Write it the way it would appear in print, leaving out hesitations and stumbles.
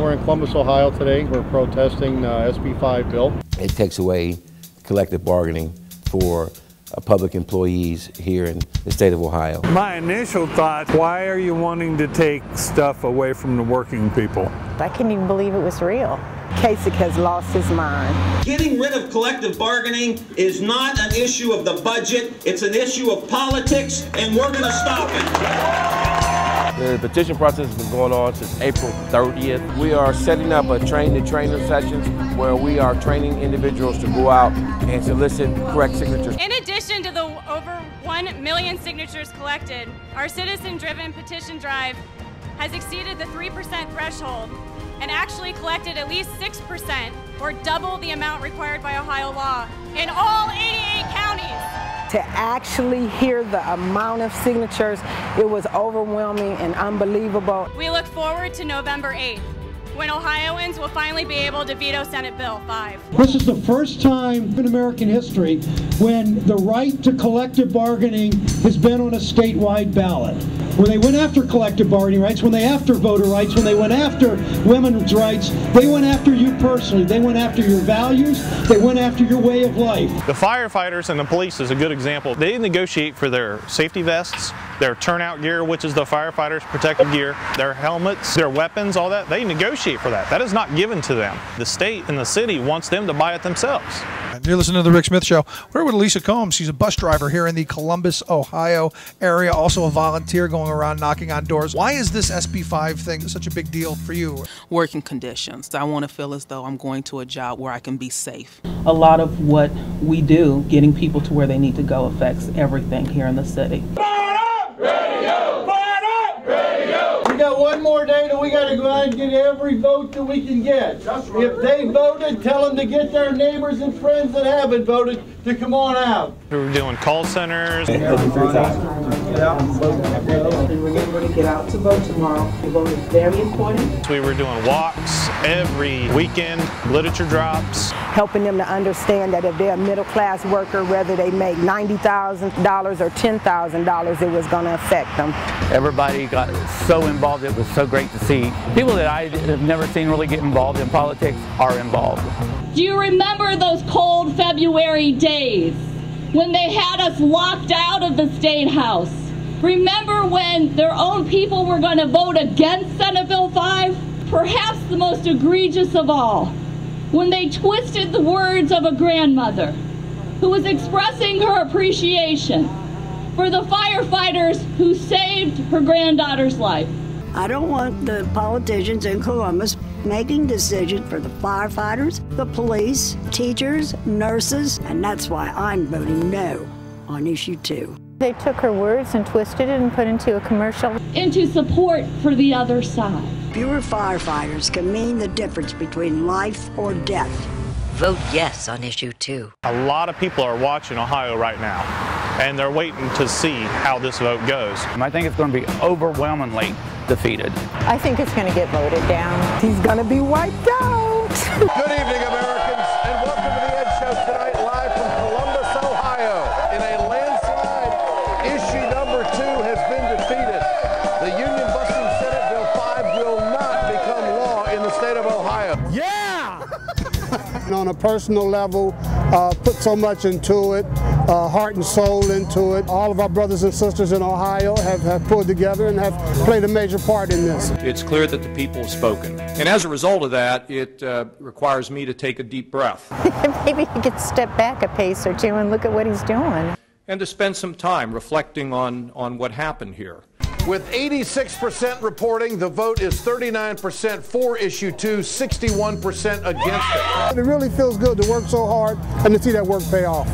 We're in Columbus, Ohio today. We're protesting SB5 bill. It takes away collective bargaining for public employees here in the state of Ohio. My initial thought, why are you wanting to take stuff away from the working people? I couldn't even believe it was real. Kasich has lost his mind. Getting rid of collective bargaining is not an issue of the budget, it's an issue of politics, and we're going to stop it. The petition process has been going on since April 30th. We are setting up a train-the-trainer sessions where we are training individuals to go out and solicit correct signatures. In addition to the over 1 million signatures collected, our citizen-driven petition drive has exceeded the 3% threshold and actually collected at least 6%, or double the amount required by Ohio law, in all 88 counties. To actually hear the amount of signatures, it was overwhelming and unbelievable. We look forward to November 8th, when Ohioans will finally be able to veto Senate Bill 5. This is the first time in American history when the right to collective bargaining has been on a statewide ballot. When they went after collective bargaining rights, when they after voter rights, when they went after women's rights, they went after you personally. They went after your values. They went after your way of life. The firefighters and the police is a good example. They negotiate for their safety vests, their turnout gear, which is the firefighters' protective gear, their helmets, their weapons, all that. They negotiate for that. That is not given to them. The state and the city wants them to buy it themselves. You're listening to The Rick Smith Show. We're with Lisa Combs. She's a bus driver here in the Columbus, Ohio area, also a volunteer going around knocking on doors. Why is this SB5 thing such a big deal for you? Working conditions. I want to feel as though I'm going to a job where I can be safe. A lot of what we do, getting people to where they need to go, affects everything here in the city. We got one more day that we got to go out and get every vote that we can get. If they voted, tell them to get their neighbors and friends that haven't voted to come on out. We're doing call centers. Remember to get out to vote tomorrow. The vote is very important. We were doing walks every weekend, literature drops. Helping them to understand that if they're a middle-class worker, whether they make $90,000 or $10,000, it was going to affect them. Everybody got so involved. It was so great to see. People that I have never seen really get involved in politics are involved. Do you remember those cold February days when they had us locked out of the State House? Remember when their own people were going to vote against Senate Bill 5? Perhaps the most egregious of all, when they twisted the words of a grandmother who was expressing her appreciation for the firefighters who saved her granddaughter's life. I don't want the politicians in Columbus making decisions for the firefighters, the police, teachers, nurses, and that's why I'm voting no on issue 2. They took her words and twisted it and put into a commercial. Into support for the other side. Fewer firefighters can mean the difference between life or death. Vote yes on issue 2. A lot of people are watching Ohio right now, and they're waiting to see how this vote goes. I think it's going to be overwhelmingly defeated. I think it's going to get voted down. He's going to be wiped out. Good evening, Americans, and welcome to the Ed Show tonight, live from Columbus, Ohio. In a landslide, issue number 2 has been defeated. The union-busting Senate Bill 5 will not become law in the state of Ohio. Yeah! On a personal level, put so much into it, heart and soul into it. All of our brothers and sisters in Ohio have pulled together and have played a major part in this. It's clear that the people have spoken. And as a result of that, it requires me to take a deep breath. Maybe he could step back a pace or two and look at what he's doing. And to spend some time reflecting on what happened here. With 86% reporting, the vote is 39% for issue 2, 61% against it. It really feels good to work so hard and to see that work pay off.